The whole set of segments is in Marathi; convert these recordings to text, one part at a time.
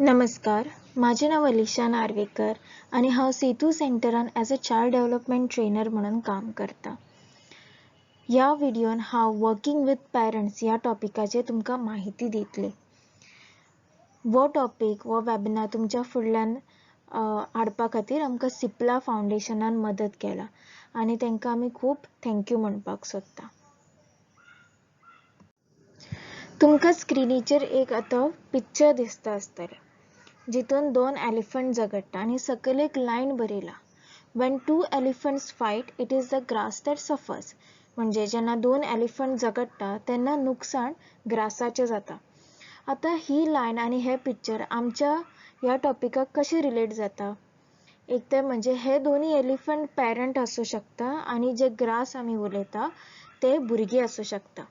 नमस्कार, माझे नाव अलिशा नार्वेकर आणि हांव सेतू सेंटरान as a child development trainer म्हणून काम करता. ह्या व्हिडिओन हांव वर्किंग विथ पेरेंट्स ह्या टॉपिकाचेर तुमकां माहिती दितलें. वो टॉपिक वो वेबिनार तुमच्या फुडल्यान हाडपा खातीर आमकां सिप्ला फावंडेशनान मदत केला आनी तांकां आमी खूब थँक्यू म्हणपाक सोदता. तुमकां स्क्रिनीचेर एक आतां पिक्चर दिसता आसतलें, जितून दोन एलिफंट झगडटा आनी सकयल एक लायन बरयला. When two elephants fight, it is the grass that suffers. म्हणजे जेन्ना दोन एलिफंट झगडटा तेन्ना नुकसाण ग्रासाचें जाता. आतां ही लायन आनी हे पिक्चर आमच्या ह्या टॉपिकाक कशें रिलेट जाता? एक तर म्हणजे हे दोन्ही एलिफंट पेरंट आसूं शकता आनी जे ग्रास आमी उलयता ते भुरगीं आसूं शकता.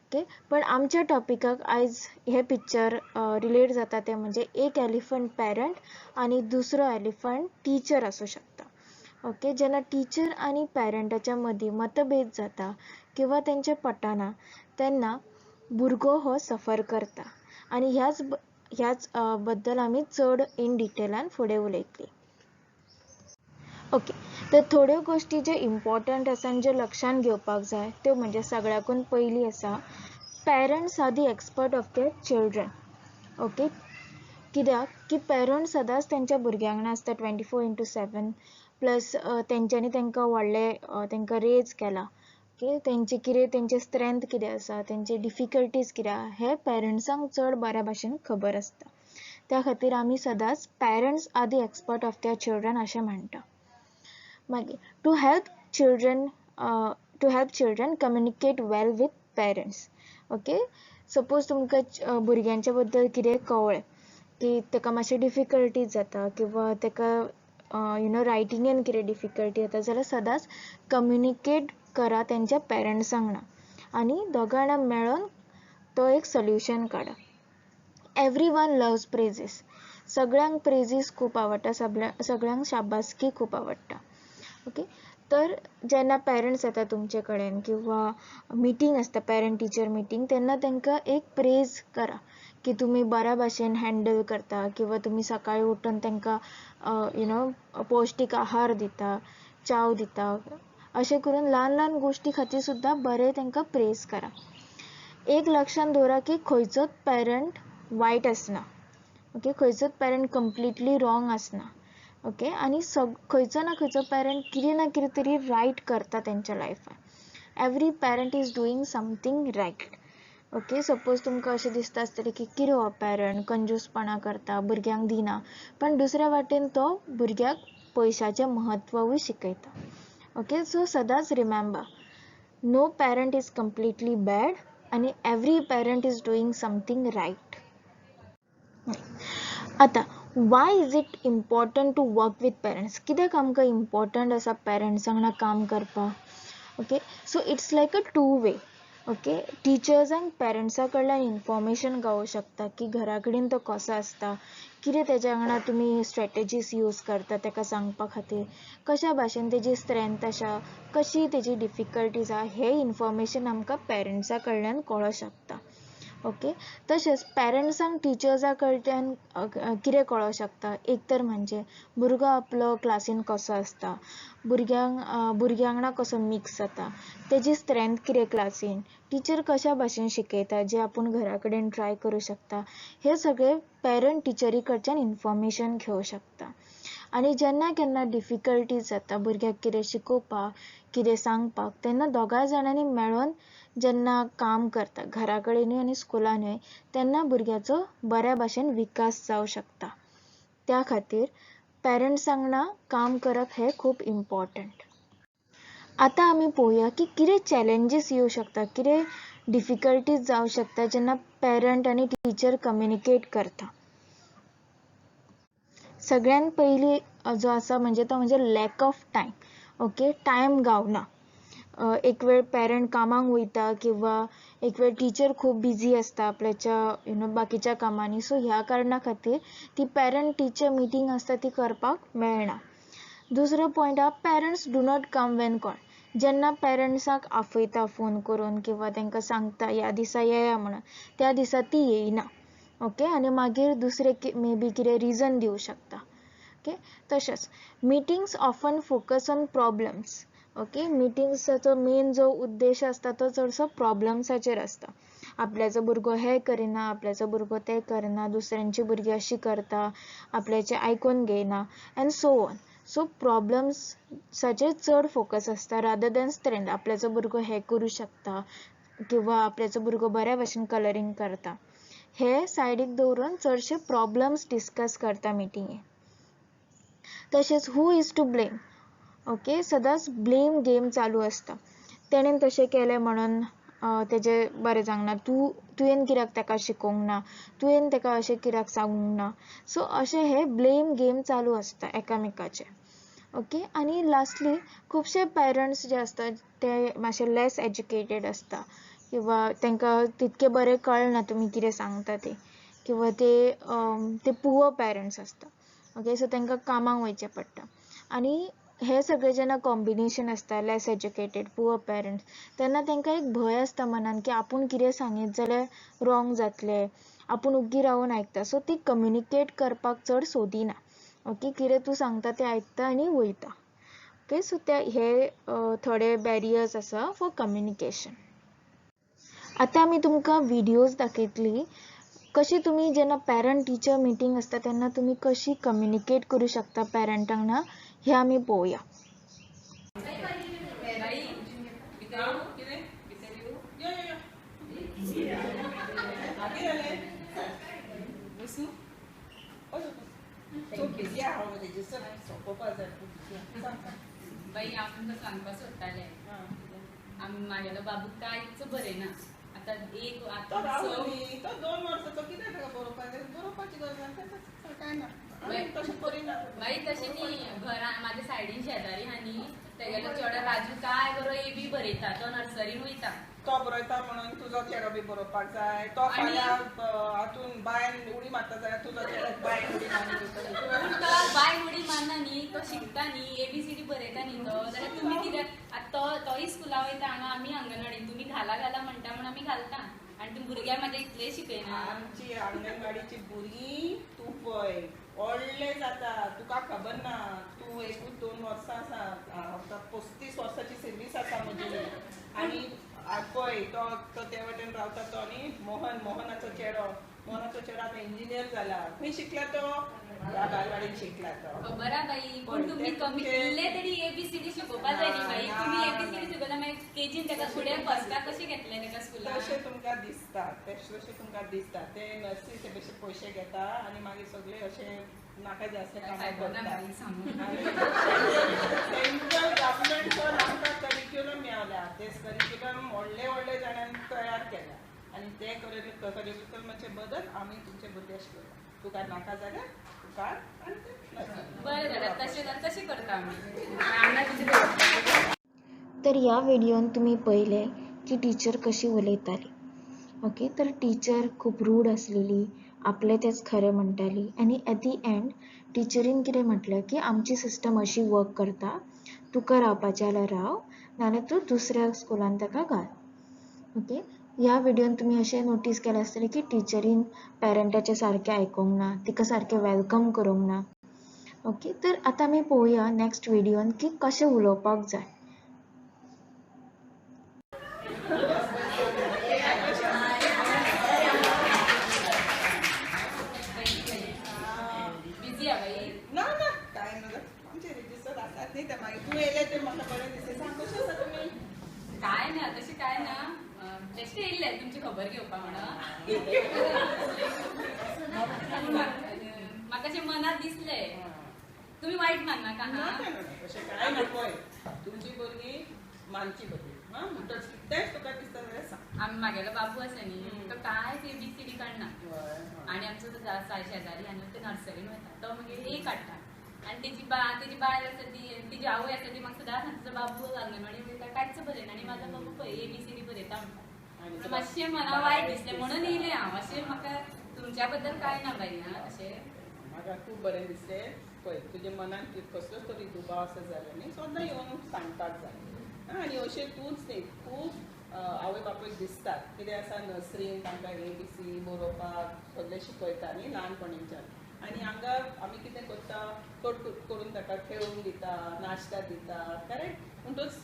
ओके, पण आमच्या टॉपिकाक आयज हे पिक्चर रिलेट जाता ते म्हणजे एक एलिफंट पेरंट आनी दुसरो एलिफंट टीचर आसूं शकता. ओके, जेन्ना टीचर आनी पेरंटाच्या मदीं मतभेद जाता किंवा तेंचे पटना तेन्ना भुरगो हो सफर करता आनी ह्याच बद्दल आमी चड इन डिटेलान फुडें उलयतलीं. ओके, तर थोड्यो गोष्टी जे इम्पॉर्टंट आसा आनी जे लक्षान घेवपाक जाय त्यो म्हणजे सगळ्याकून पयली आसा parents are the expert of their children. Okay, कित्याक की पेरंट्स सदांच तेंच्या भुरग्यां वांगडा आसता 24/7 प्लस तेंच्यांनी तांकां व्हडले तांकां रेज केला. ओके, तेंचे कितें तेंचे स्ट्रेंथ कितें आसा, तेंचे डिफिकल्टीज कितें आसा हे पेरंट्सांक चड बऱ्या भाशेन खबर आसता. त्या खातीर आमी सदांच parents are the expert of their children अशें म्हणटा. मागीर to help children communicate well with parents. Okay, suppose तुमकां भुरग्यांच्या बद्दल कितें कळ्ळें की ताका मातशें डिफिकल्टीज जाता किंवा ताका रायटिंगेन कितें डिफिकल्टी जाता जाल्यार सदांच कम्युनिकेट करा तेंच्या पेरंट्सां वांगडा आनी दोगां जाणां मेळून तो एक सोल्युशन काडा. Everyone loves praise. सगळ्यांक प्रेजीस खूब आवडटा, सगळ्यांक शाबासकी खूब आवडटा. ओके, तर जेन्ना पेरंट्स येता तुमचे कडेन किंवा मिटींग आसता पेरंट टिचर मिटींग तेन्ना तांकां एक प्रेज करा की तुमी बऱ्या भाशेन हँडल करता किंवा तुमी सकाळीं उठून तांकां पौश्टीक आहार दिता, चाव दिता, अशें करून ल्हान ल्हान गोश्टी खातीर सुद्दां बरें तांकां प्रेज करा. एक लक्षान दवरा की खंयचोच पेरंट वायट आसना. ओके, खंयचोच पेरंट कंप्लिटली रॉंग आसना. ओके, आनी खंयचो ना खंयचो पेरंट कितें ना कितें तरी रायट करता तेंच्या लायफान. Every parent is doing something right. Okay, suppose तुमकां अशें दिसता आसतलें की कितें हो पेरंट कंजूसपणां करता, भुरग्यांक दिना, पण दुसऱ्या वाटेन तो भुरग्याक पयशाचें म्हत्वूय शिकयता. ओके, सो सदांच remember no parent is completely bad आनी every parent is doing something right. आतां why is it important to work with parents? कित्याक आमकां इम्पॉर्टंट आसा पेरंट्सां वांगडा काम करपाक? Okay, so it's like a 2 way. Okay, टिचर्सांक पेरंट्सा कडल्यान इन्फॉर्मेशन गावूं शकता की घरा कडेन तो कसो आसता, कितें तेज्या वांगडा तुमी स्ट्रेटजीस यूज करता ताका सांगपा खातीर, कशा भाशेन तेजी स्ट्रेंथ आसा, कशी तेजी डिफिकल्टीज आसा, हें इन्फॉर्मेशन आमकां पेरंट्सा कडल्यान कळूं शकता. ओके, तशेंच पेरंट्सांक टिचर्सा कडल्यान कितें कळूं शकता? एक तर म्हणजे भुरगो आपलो क्लासीन कसो आसता, भुरग्यां वांगडा कसो मिक्स जाता, तेजी स्ट्रेंथ कितें क्लासीन, टिचर कशा भाशेन शिकयता जें आपूण घरा कडेन ट्राय करूं शकता, हे सगळें पेरंट टिचरी कडच्यान इन्फॉर्मेशन घेवं शकता. आनी जेन्ना केन्ना डिफिकल्टीज जाता भुरग्याक कितें शिकोवपाक, कितें सांगपाक, तेन्ना दोगांय जाणांनी मेळून जेन्ना काम करता घरा कडेनूय आनी स्कुलानूय तेन्ना भुरग्याचो बऱ्या भाशेन विकास जावं शकता. त्या खातीर पेरंट्सां वांगडा काम करप हें खूब इम्पॉर्टंट. आतां आमी पळोवया की कितें चॅलेंजीस येवं शकता, कितें डिफिकल्टीज जावं शकता जेन्ना पेरंट आनी टिचर कम्युनिकेट करता. सगळ्यान पयली जो आसा म्हणजे तो म्हणजे lack of time. Okay, time गावना. एक वेळ पेरंट कामाक वयता किंवा एक वेळ टिचर खूब बिजी आसता आपल्याच्या बाकीच्या कामांनी, सो ह्या कारणा खातीर ती पेरंट टिचर मिटींग आसता ती करपाक मेळना. दुसरो पॉयंट आहा parents do not come when call. जेन्ना पेरंट्साक आफयता फोन करून किंवा तांकां सांगता ह्या दिसा येया म्हणून, त्या दिसा ती येयना. ओके आनी मागीर दुसरे मे बी कितें रिजन दिवं शकता. ओके तशेंच meetings often focus on problems. Okay मिटिंग्साचो मेन जो उद्देश आसता तो चडसो प्रॉब्लम्साचेर आसता. आपल्याचो भुरगो हें करिना, आपल्याचो भुरगो तें करना, दुसऱ्यांची भुरगीं अशी करता, आपल्याचें आयकून घेयना एंड सो ऑन. सो प्रॉब्लम्साचेर चड फोकस आसता रादर दॅन स्ट्रेंथ. आपल्याचो भुरगो हें करूं शकता किंवा आपल्याचो भुरगो बऱ्या भशेन कलरींग करता, हे सायडीक दवरून चडशे प्रॉब्लम्स डिस्कस करता मिटिंगेक. तशेंच who is to blame. Okay सदांच ब्लेम गेम चालू आसता. तेणेन तशें केलें म्हणून तेजें बरें जावंक ना, तुवें कित्याक ताका शिकोवंक ना, तुवें ताका अशें कित्याक सांगूंक ना. सो अशें हे ब्लेम गेम चालू आसता एकामेकाचे. ओके आनी लास्टली खुबशे पेरंट्स जे आसता ते मातशे लेस एज्युकेटेड आसता किंवा तांकां तितकें बरें कळना तुमी कितें सांगता तें, किंवा ते पुवर पेरंट्स आसता. ओके सो तांकां कामाक वयचें पडटा आनी हे सगळें जेन्ना कॉम्बिनेशन आसता लेस एज्युकेटेड पुवर पेरंट्स, तेन्ना तांकां एक भंय आसता मनान की आपूण कितें सांगीत जाल्यार रॉंग जातलें, आपूण उग्गी रावून आयकता. सो ती कम्युनिकेट करपाक चड सोदिना. ओके कितें तूं सांगता तें आयकता आनी वयता. ओके सो हे थोडे बॅरियर्स आसा फॉर कम्युनिकेशन. आतां आमी तुमकां विडियोज दाखयतली कशी तुमी जेन्ना पेरंट टिचर मिटींग आसता तेन्ना तुमी कशी कम्युनिकेट करूं शकता पेरंटांक ना हें आमी पळोवया. बाई आपण सांगपा सोदताले म्हागेलो बाबू कांयच बरें ना. आतां एक तो 2 वर्साचो कितें ताका बरोवपाची गरज काय ना. बाई तशें न्ही, घरा म्हाज्या सायडीन शेजारी आहा न्ही, तेगेलो चेडो राजू काय बरो एबी बरयता, तो नर्सरीन वयता. तो बरयता म्हणून तुजो चेडो बी बरोवपाक जाय. तो फाल्यां हातून बायन उडी मारता जाल्यार तुजो चेडो बायन उडी तो बायन उडी मारना न्ही, तो शिकता न्ही, ABCD बरयता न्ही तो, जाल्यार तुमी कित्याक तोय स्कुला वयता हांगा आमी अंगणवाडीन, तुमी घाला म्हणटा म्हणून आमी घालता आनी तुमी भुरग्यांक म्हाज्या इतलें शिकयना. आमची अंगणवाडीची भुरगीं तूं पळय व्हडले जाता, तुका खबर ना. तूं एकूच 2 वर्सां आसा, 35 वर्साची सर्वीस आसा म्हजी. आनी पळय तो ते वटेन रावता तो न्ही मोहनाचो चेडो आतां इंजिनियर जाला. खंय शिकला तो? बालवाडीन शिकला तो. खबर आहा बाई, पूण तुमी कमी इल्ले तरी ABCD शिकोवपा जाय न्ही बाई. तुमी ABCD शिकयना मागीर केजीन ताका फुडें फर्स्टाक कशें घेतलें ताका स्कुलान? तशें तुमकां दिसता ते नर्सीचे बेश्टे पयशे घेता आनी मागीर सगळे अशें नाका जे असले कामां करता. सेंट्रल गव्हर्नमेंटचो आमकां करिक्युलम मेळ्ळा, ते करिक्युलम व्हडले जाणांनी तयार केला आनी ते करिक्युलमाचे बदल आमी तुमचे भुरगे शिकयता. तुका नाका जाल्यार तुका बरें जाल्यार तशें करता आमी. तर ह्या व्हिडिओन तुम्ही पळयले की टीचर कशी उलयताली. ओके तर टीचर खूब रूड आसलेली, आपलें तेच खरें म्हणटाली आनी एट दी एंड टिचरीन कितें म्हटलें की आमची सिस्टम अशी वर्क करता, तुका रावपाचें जाल्यार राव, नाल्यार तूं दुसऱ्या स्कुलान ताका घाल. ओके ह्या व्हिडिओन तुमी अशें नोटीस केलें आसतलें की टिचरीन पेरंटाचें सारकें आयकूंक ना, तिका सारकें वेलकम करूंक ना. ओके तर आतां आमी पळोवया नेक्स्ट व्हिडिओन की कशें उलोवपाक जाय. बिजी आहा बाई? ना काय ना, आमचे रेजिस्टर आसात न्ही, ते मागीर तूं येयलें तें म्हाका बरें दिसलें. सांग कशें आसा तुमी? काय ना तशें काय ना, बेश्टे येयल्ले तुमची खबर घेवपा म्हणून. म्हाका अशें मनांत दिसलें तुमी वायट माननाका हा. तशें काय ना. पळय तुमची भुरगीं मानची भुरगीं म्हणटच तेंच तुका दिसता जाल्यार सांग. आमी म्हागेलो बाबू आसा न्ही, तो कांयच ABCD काडना आनी आमचो तो शेजारी आनी तो नर्सरीन वयता, तो मागीर A काडटा आनी तेजी बायल आसा तिजी आवय आसा ती म्हाका सदांच सांगता तुजो बाबू अंगणवाडीन वयता कांयच बरयना आनी म्हाजो बाबू पळय ABCD बरयता म्हणटा. मातशें मना वायट दिसलें म्हणून येयलें हांव. अशें म्हाका तुमच्या बद्दल काय ना बाई हा. अशें म्हाका खूब बरें दिसलें. पळय तुजे मनान कसलोच तरी दुबाव आसा जाल्यार न्ही सदां येवन सांगपाक जाय. आनी अशें तूंच न्ही, खूब आवय बापूयक दिसतात कित्याक आसा नर्सरीन तांकां ABC बरोवपाक सगळें शिकयता न्ही ल्हानपणीच्यान आनी हांगा आमी कितें करता चड करून ताका खेळूंक दिता नाश्ता दिता करेक्ट म्हणटूच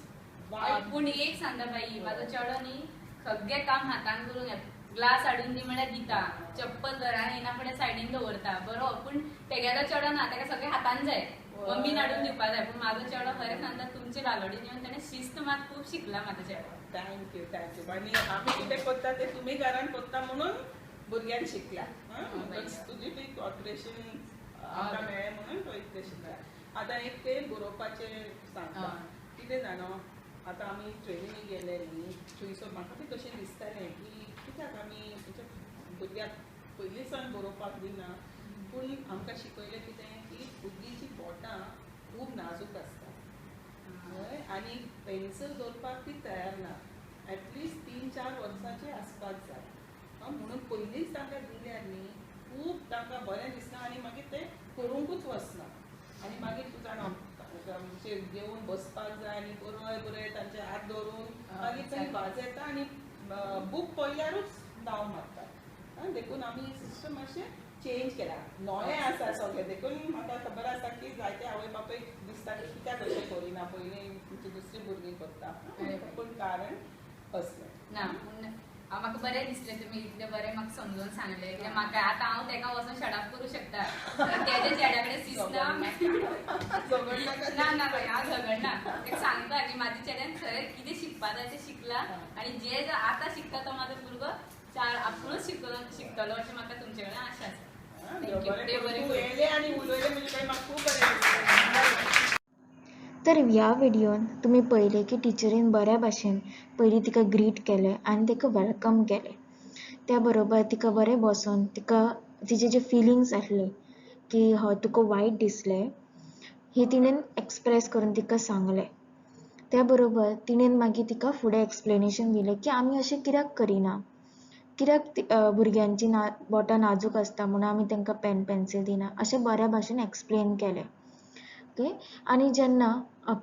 पूण एक सांगता बाई म्हाजो चेडो न्ही सगळें काम हातान करून ग्लास हाडून दी म्हळ्यार दिता चप्पल घरान येना फुडें सायडीन दवरता बरो पूण तेगेलो चेडो ना ताका सगळें हातान जाय मम्मीन हाडून दिवपा जाय पूण म्हाजो चेडो खरें सांगता तुमचे बालवाडीन येवन ताणें शिस्त मात खूब शिकला म्हाजो चेडो थँक्यू आनी आमी कितें करता तें तुमी घरान करता म्हणून भुरग्यांक शिकला तुजी ती कॉर्पोरेशन आमकां मेळ्ळें म्हणून तो इतलें शिकला आतां एक ते बरोवपाचें सांगता कितें जाणो आतां आमी ट्रेनींग गेले न्ही थंयसर म्हाका बी कशें दिसतालें की कित्याक आमी भुरग्याक पयलीं सावन बरोवपाक दिना पूण आमकां शिकयलें कितें की भुरगींचीं पोटां खूब नाजूक आसता हय आनी पेन्सिल दवरपाक ती तयार ना एटलिस्ट 3-4 वर्सांची आसपाक जाय म्हणून पयलींच तांकां दिल्यार न्ही खूब तांकां बरें दिसना आनी मागीर ते करूंकूच वचना आनी मागीर तूं जाणा म्हणजे घेवन बसपाक जाय आनी बरे तांचे हात धरून मागीर थंय वाजयता आनी बूक पळयल्यारूच नांव मारता देखून आमी सिस्टम मातशें चेंज केला नॉय आसा सगळें देखून म्हाका खबर आसा की जायते आवय बापूयक दिसता की कित्याक अशें करिना पयलीं तुमची दुसरी भुरगीं करता पूण कारण असलें ना म्हाका बरें दिसलें तुमी इतलें बरें म्हाका समजून सांगलें कित्याक म्हाका आतां हांव तेका वचून शडाप करूं शकता तेज्या चेड्या कडेन शिस्त ना ना बाई हांव झगडना तेका सांगता की म्हाज्या चेड्यान खरें कितें शिकपा जाय तें शिकला आनी जे आतां शिकता तो म्हाजो भुरगो आपुणूच शिकतलो अशें म्हाका तुमचे कडेन आशा आसा तर ह्या व्हिडिओन तुम्ही पळयलें की टिचरीन बऱ्या भाशेन पयलीं तिका ग्रीट केलें आनी तिका वेलकम केलें त्या बरोबर तिका बरें बसोन तिका तिचे जे फिलिंग्स आसले की हय तुका वायट दिसलें ही तिणेन एक्सप्रेस करून तिका सांगलें त्या बरोबर तिणेन मागीर तिका फुडें एक्सप्लेनेशन दिलें की आमी अशें कित्याक करिना कित्याक भुरग्यांची बोटां नाजूक आसता म्हणून आमी तांकां पेन पेन्सील दिना अशें बऱ्या भाशेन एक्सप्लेन केलें ओके आनी जेन्ना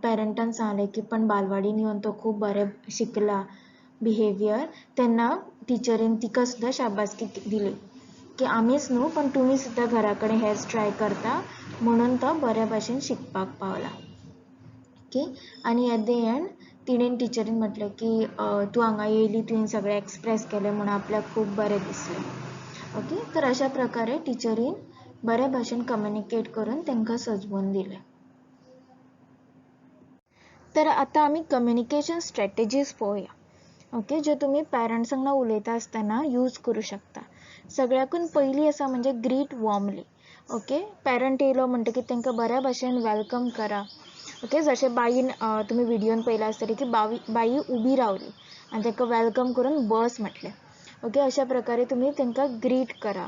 पेरंटान सांगलें की पण बालवाडीन येवन तो खूब बरें शिकला बिहेवियर तेन्ना टिचरीन तिका सुद्दां शाबासकी दिली की आमीच न्हू पण तुमी सुद्दां घरा कडेन हेंच ट्राय करता म्हणून तो बऱ्या भाशेन शिकपाक पावला ओके आनी एट द एंड तिणेन टिचरीन म्हटलें की तूं हांगा येयली तुवें सगळें एक्सप्रेस केलें म्हणून आपल्याक खूब बरें दिसलें ओके तर अशा प्रकारे टिचरीन बऱ्या भाशेन कम्युनिकेट करून तांकां सजवून दिलें तर आतां आमी कम्युनिकेशन स्ट्रॅटेजीज पळोवया ओके ज्यो तुमी पेरंट्स वांगडा उलयता आसतना यूज करूं शकता सगळ्याकून पयली आसा म्हणजे ग्रीट वॉर्मली ओके पेरंट येयलो म्हणटकीर तांकां बऱ्या भाशेन वेलकम करा ओके जशें बाईन तुमी व्हिडिओन पळयला आसतलें की बाई उबी रावली आनी तांकां वेलकम करून बस म्हटलें ओके अशा प्रकारे तुमी तांकां ग्रीट करा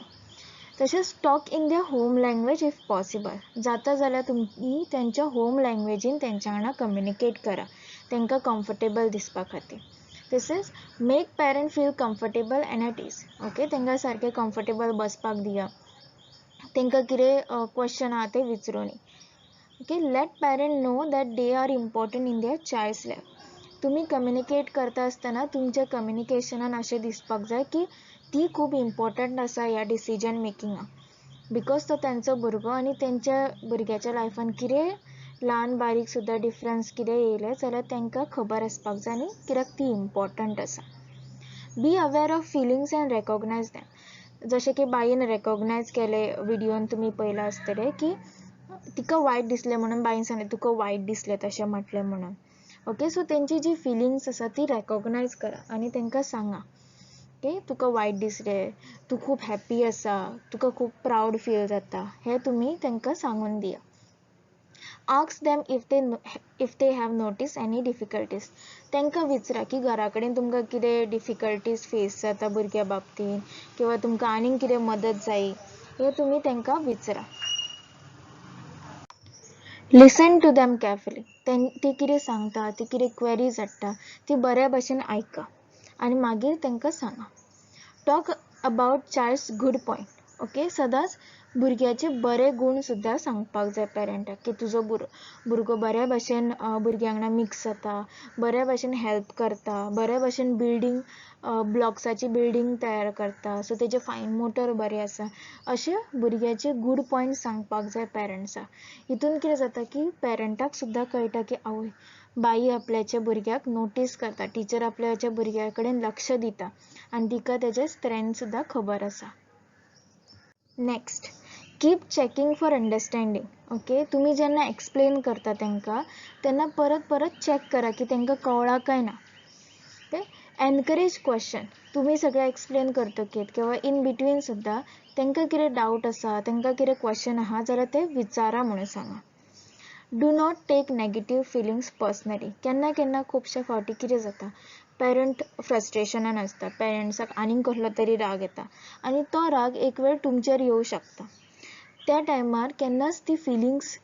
तशेंच talk in their home language if possible जाता जाल्यार तुमी तेंच्या होम लँग्वेजीन तेंच्या वांगडा कम्युनिकेट करा तांकां कम्फर्टेबल दिसपा खातीर तशेंच make parent feel comfortable and it is okay तांकां सारकें कम्फर्टेबल बसपाक दिया तांकां कितें क्वेश्चन आहा ते विचारूनी okay let parent know that they are important in their child's life तुमी कम्युनिकेट करता आसतना तुमच्या कम्युनिकेशनान अशें दिसपाक जाय की ती खूब इम्पॉर्टंट आसा ह्या डिसिजन मेकिंगाक बिकॉज तो तांचो भुरगो आनी तेंच्या भुरग्याच्या लायफान कितें ल्हान बारीक सुद्दां डिफरन्स कितें येयलें जाल्यार तांकां खबर आसपाक जाय आनी कित्याक ती इम्पॉर्टंट आसा be aware of feelings and recognise them जशें की बाईन रेकॉग्नायज केलें व्हिडिओन तुमी पळयलां आसतलें की तिका वायट दिसलें म्हणून बाईन सांगलें तुका वायट दिसलें तशें म्हटलें म्हणून ओके सो तेंची जी फिलिंग्स आसा ती रेकॉग्नायज करा आनी तांकां सांगा ओके तुका वायट दिसलें तूं खूब हॅप्पी आसा तुका खूब प्रावड फील जाता हें तुमी तांकां सांगून दिया ask them if they have notice any difficulties तांकां विचारा की घरा कडेन तुमकां कितें डिफिकल्टीज फेस जाता भुरग्या बाबतींत किंवा तुमकां आनीक कितें मदत जायी हें तुमी तांकां विचारा लिसन टू देम केअरफुली ती कितें सांगता ती कितें क्वेरीज हाडटा ती बऱ्या भाशेन आयका आनी मागीर तांकां सांगा talk about child's good point okay सदांच भुरग्याचे बरे गुण सुद्दां सांगपाक जाय पेरंटाक की तुजो भुरगो बऱ्या भाशेन भुरग्यां वांगडा मिक्स जाता, बऱ्या भाशेन हेल्प करता, बऱ्या भाशेन बिल्डींग ब्लॉक्साची बिल्डींग तयार करता, सो तेजे फायन मोटर बरें आसा, अशे भुरग्याचे गूड पॉयंट सांगपाक जाय पेरंट्साक. हितून कितें जाता की पेरंटाक सुद्दां कळटा की आवय बाई आपल्याच्या भुरग्याक नोटीस करता, टीचर आपल्याच्या भुरग्या कडेन लक्ष दिता आनी तिका तेजे स्ट्रेंथ सुद्दां खबर आसा. Next, keep checking for understanding. Okay, तुम्ही जेन्ना एक्सप्लेन करता तांकां तेन्ना परत परत चेक करा की तांकां कळ्ळा काय ना. Okay, encourage question. तुम्ही सगळें एक्सप्लेन करतकीर किंवा इन बिटवीन सुद्दां तांकां कितें डावट आसा, तांकां कितें क्वेश्चन आहा जाल्यार ते विचारा म्हणून सांगा. Do not take negative feelings personally. केन्ना केन्ना खुबशे फावटी कितें जाता, पेरंट फ्रस्ट्रेशनान आसता, पेरंट्साक आनीक कसलो तरी राग येता आनी तो राग एक वेळ तुमचेर येवं शकता. त्या टायमार केन्नाच ती फिलिंग्स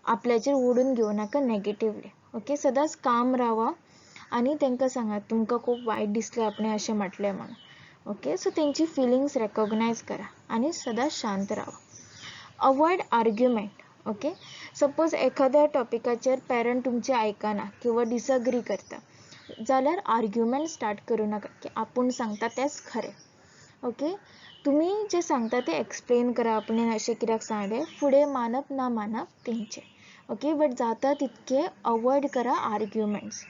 आपल्याचेर ओडून घेवं नाका नेगेटिवली. ओके, सदांच काम रावा आनी तांकां सांगा तुमकां खूब वायट दिसलें आपणें अशें म्हटलें म्हणून. ओके, सो तेंची फिलिंग्स रेकॉग्नायज करा आनी सदांच शांत रावा. Avoid argument. ओके, सपोज एखाद्या टॉपिकाचेर पेरंट तुमचे आयकना किंवा डिसअग्री करता जाल्यार आर्ग्युमेंट स्टार्ट करूं नाका की आपूण सांगता तेंच खरें. ओके, तुम्ही जे सांगता ते एक्सप्लेन करा, आपणें अशें कित्याक सांगलें, फुडें मानप ना मानप तेंचे. ओके, बट जाता तितके अवॉयड करा arguments.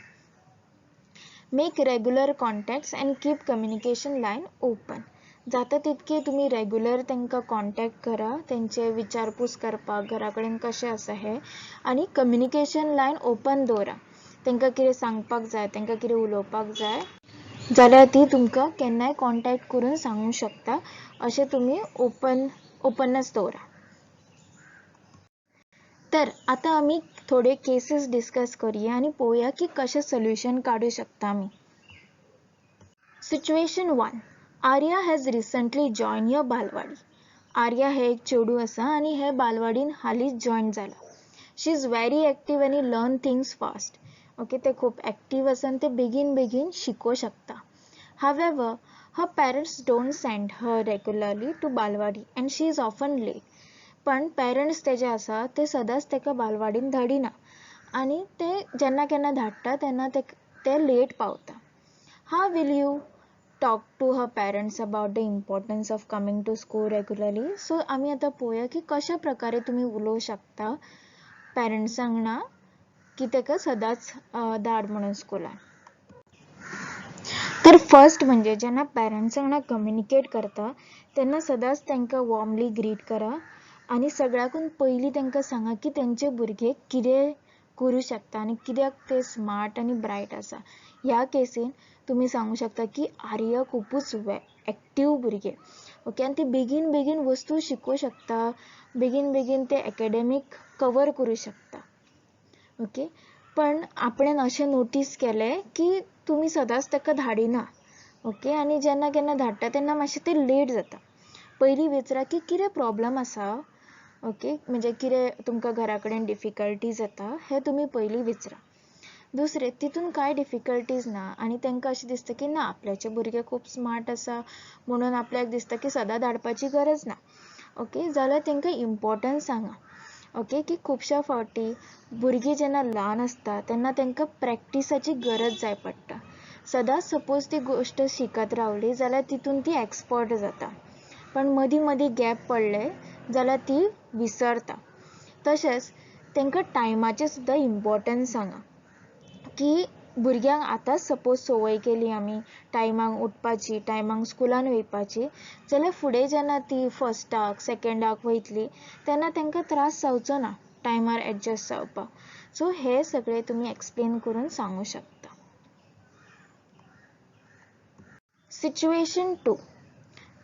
Make regular contacts and keep communication line open. जाता तितके तुम्ही रेग्युलर तांकां कॉन्टॅक्ट करा, तेंचे विचारपूस करपाक घरा कडेन कशें आसा हें, आनी कम्युनिकेशन लायन ओपन दवरा. तांकां कितें सांगपाक जाय, तांकां कितें उलोवपाक जाय जाल्यार ती तुमकां केन्नाय कॉन्टॅक्ट करून सांगूंक शकता. अशें तुमी ओपननेस दवरा. तर आता आमी थोडे केसीस डिस्कस करूया आनी पळोवया की कशें सोल्युशन काडूं शकता आमी. Situation 1. Arya has recently join your बालवाडी. आर्या हे एक चेडूं आसा आनी हे बालवाडीन हालींच जॉइन जाला. शी इज व्हेरी एक्टीव आनी लर्न थिंग्स फास्ट. ओके, ते खूब एक्टीव आसा आनी ते बेगीन शिकोवंक शकता. However, her parents don't send her regularly to बालवाडी and she is often late. पण पेरंट्स तेजे आसा ते सदांच ताका बालवाडीन धाडिना आनी ते जेन्ना केन्ना धाडटा तेन्ना ते लेट पावता. How will you talk to her parents about the importance of coming to school regularly. So आमी आतां पळोवया की कशा प्रकारे तुमी उलोवंक शकता पेरंट्सां वांगडा की ताका सदांच धाड म्हणून स्कुलान. तर फर्स्ट म्हणजे जेन्ना पेरंट्सां वांगडा कम्युनिकेट करता तेन्ना सदांच तांकां वॉर्मली ग्रीट करा आनी सगळ्याकून पयलीं तांकां सांगा की तेंचे भुरगे कितें करूं शकता आनी कित्याक ते स्मार्ट आनी ब्रायट आसा. ह्या केसीन तुमी सांगूं शकता की आर्या खुबूच एक्टीव भुरगें. ओके, आनी ती बेगीन वस्तू शिकूं शकता, बेगीन ते एकेडेमीक कवर करूं शकता. ओके, पण आपणें अशें नोटीस केलें की तुमी सदांच ताका धाडिना. ओके, आनी जेन्ना केन्ना धाडटा तेन्ना मातशें तें लेट जाता. पयलीं विचारा की कितें प्रॉब्लम आसा. ओके, म्हणजे कितें तुमकां घरा कडेन डिफिकल्टीज जाता हें तुमी पयलीं विचारा. दुसरें, तितून कांय डिफिकल्टीज ना आनी तांकां अशें दिसता की ना आपल्याचें भुरगें खूब स्मार्ट आसा म्हणून आपल्याक दिसता की सदां धाडपाची गरज ना. ओके, जाल्यार तांकां इम्पॉर्टन्स सांगा. ओके, की खुबश्या फावटी भुरगीं जेन्ना ल्हान आसता तेन्ना तांकां प्रॅक्टिसाची गरज जाय पडटा. सदांच सपोज ती गोश्ट शिकत रावली जाल्यार तितून ती एक्सपर्ट जाता, पण मदीं गॅप पडले जाल्यार ती विसरता. तशेंच तांकां टायमाचें सुद्दां इम्पॉर्टन्स सांगा की भुरग्यांक आतांच सपोज संवय केली आमी टायमांक उठपाची, टायमांक स्कुलान वयपाची, जाल्यार फुडें जेन्ना ती फर्स्टाक सेकंडाक वयतली तेन्ना तांकां त्रास जावचो ना टायमार एडजस्ट जावपाक. सो हे सगळें तुमी एक्सप्लेन करून सांगूं शकता. Situation 2.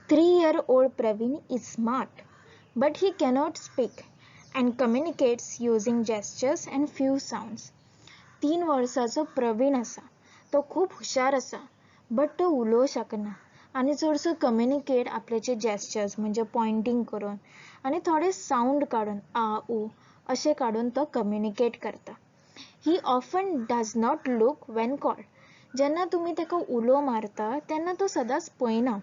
3-year-old Praveen is smart, but he cannot speak and communicates using gestures and few sounds. 3 वर्साचो प्रवीण आसा, तो खूब हुशार आसा, बट तो उलोवंक शकना आनी चडसो कम्युनिकेट आपल्याचे जेस्चर्स म्हणजे पॉयंटींग करून आनी थोडे साऊंड काडून आ उ अशें काडून तो कम्युनिकेट करता. ही often does not look Wien called. जेन्ना तुमी ताका उलो मारता तेन्ना तो सदांच पळयना.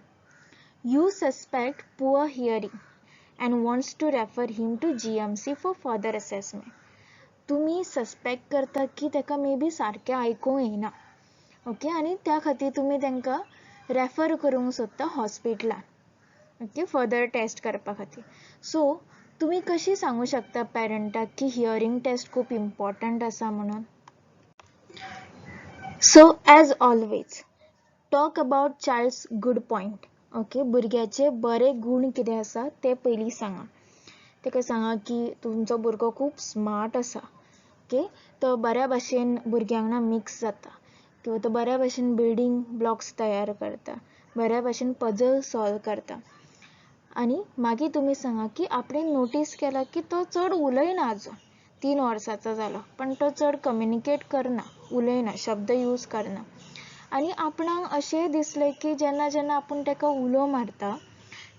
You suspect poor hearing. and wants to refer him to GMC for further assessment. तुम्ही सस्पेक्ट करता की तेका मे बी सारकें आयकूंक येना, ओके, आनी त्या खातीर तुमी तांकां रेफर करूंक सोदता हॉस्पिटलान, ओके, फर्दर टेस्ट करपा खातीर. सो तुम्ही कशी सांगू शकता पेरंटाक की हियरिंग टेस्ट खूब इम्पॉर्टंट आसा म्हणून. So as always talk about child's good point, okay, भुरग्याचे बरे गुण कितें आसा ते पयलीं सांगा. ताका सांगा की तुमचो भुरगो खूब स्मार्ट आसा, ओके, तो बऱ्या भाशेन भुरग्यांक वांगडा मिक्स जाता, किंवा तो बऱ्या भाशेन बिल्डिंग ब्लॉक्स तयार करता, बऱ्या भाशेन पजल सॉल्व करता. आनी मागीर तुमी सांगा की आपणें नोटीस केला की तो चड उलयना, आजून 3 वर्सांचो जालो पण तो चड कम्युनिकेट करना, उलयना, शब्द यूज करना. आनी आपणाक अशें दिसलें की जेन्ना जेन्ना आपूण ताका उलो मारता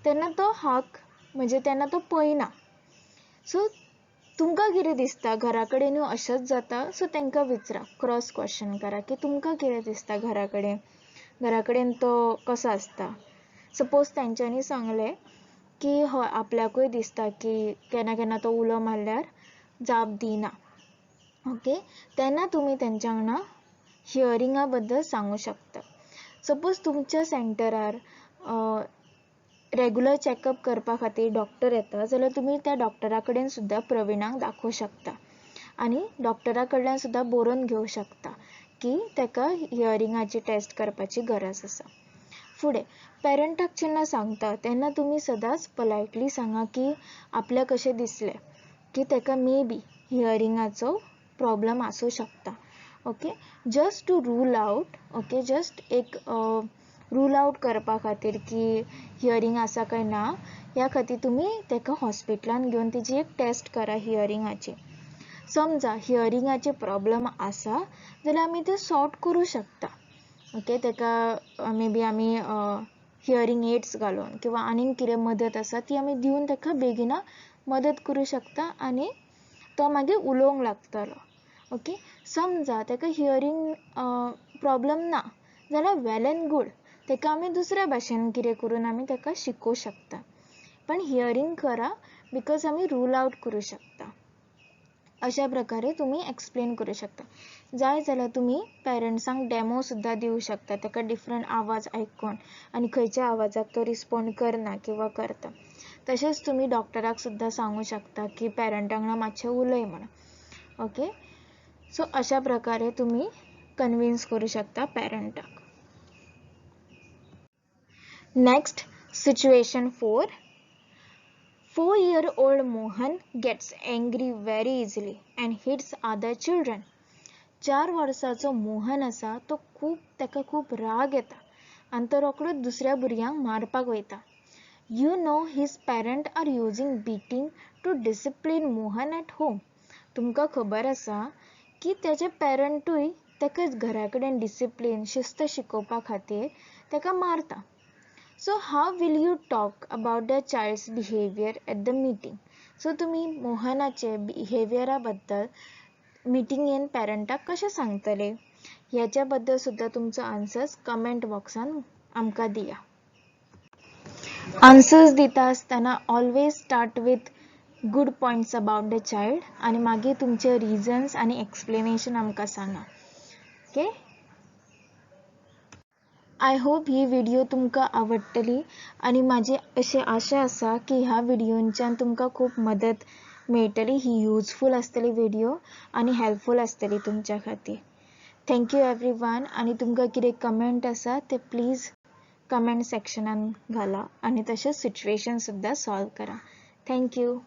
तेन्ना तो हाक म्हणजे तेन्ना तो पळयना. सो तुमकां कितें दिसता, घरा कडेनूय अशेंच जाता? सो तांकां विचारा, क्रॉस क्वेश्चन करा की तुमकां कितें दिसता घरा कडेन तो कसो आसता. सपोज तांच्यांनी सांगलें की हय आपल्याकूय दिसता की केन्ना केन्ना तो उलो मारल्यार जाप दिना, ओके, तेन्ना तुमी तेंच्या वांगडा हियरिंगा बद्दल सांगू शकता. सपोज तुमच्या सेंटरार रेगुलर चॅकअप करपा खातीर डॉक्टर येता जाल्यार तुमी त्या डॉक्टरा कडेन सुद्दां प्रविणाक दाखोवं शकता आनी डॉक्टरा कडल्यान सुद्दां बरोवन घेवं शकता की ताका हियरिंगाची टेस्ट करपाची गरज आसा. फुडें पेरंटाक जेन्ना सांगता तेन्ना तुमी सदांच पोलायटली सांगा की आपल्याक कशें दिसलें की ताका मे बी हियरिंगाचो प्रॉब्लम आसूं शकता, okay, just to rule out, okay, just एक रूल आउट करपा खातीर की हियरिंग आसा काय ना ह्या खातीर तुमी ताका हॉस्पिटलान घेवन तेजी एक टेस्ट करा हियरिंगाची. समजा हियरिंगाचे प्रॉब्लम आसा जाल्यार आमी ते सॉर्ट करूं शकता, ओके, ताका मे बी आमी हियरिंग एड्स घालून किंवा आनीक कितें मदत आसा ती आमी दिवन ताका बेगिना मदत करूं शकता आनी तो मागीर उलोवंक लागतलो, ओके. समजा ताका हियरिंग प्रॉब्लम ना जाल्यार वेल एंड गूड, ताका आमी दुसऱ्या भाशेन कितें करून आमी ताका शिकोवं शकता, पण हियरिंग करा बिकॉज आमी रूल आउट करूं शकता. अशा प्रकारे तुम्ही एक्सप्लेन करू शकता. जाय जाल्यार तुम्ही पेरंट्सांक डेमो सुद्दां दिवं शकता ताका डिफरंट आवाज आयकून आनी खंयच्या आवाजाक तो रिस्पॉन्ड करना किंवा करता. तशेंच तुम्ही डॉक्टराक सुद्दां सांगू शकता की पेरंटां वांगडा मातशें उलय म्हणून, ओके. सो अशा प्रकारे तुम्ही कन्विन्स करू शकता पेरंटाक. Next situation 4. 4-year-old Mohan gets angry very easily and hits other children. 4 वर्साचो मोहन आसा तो ताका खूब राग येता आनी तो रोखडोच दुसऱ्या भुरग्यांक मारपाक वयता. You know his parents are using beating to discipline Mohan at home. तुमकां खबर आसा की तेजे पेरंटूय ताका घरा कडेन डिसिप्लीन शिस्त शिकोवपा खातीर ताका मारता. So how will you talk about the child's behavior at the meeting? So तुम्ही मोहनाचे बिहेवियरा बद्दल मिटिंगेन पेरंटाक कशें सांगतले ह्याच्या बद्दल सुद्दां तुमचो आन्सर्स कमेंट बॉक्सान आमकां दिया. आन्सर्स दिता आसतना always start with good points about the child आनी मागीर तुमचे रिजन्स आनी एक्सप्लेनेशन आमकां सांगा, okay. I hope he video तुमकां आवडटली आनी म्हाजी अशी आशा आसा की ह्या व्हिडिओंच्यान तुमकां खूब मदत मेळटली. ही यूजफूल आसतली व्हिडिओ आनी हेल्पफूल आसतली तुमच्या खातीर. Thank you everyone. आनी तुमकां कितें कमेंट आसा ते प्लीज कमेंट सेक्शनान घाला आनी तशेंच सिच्युएशन सुद्दां सॉल्व करा. थँक्यू.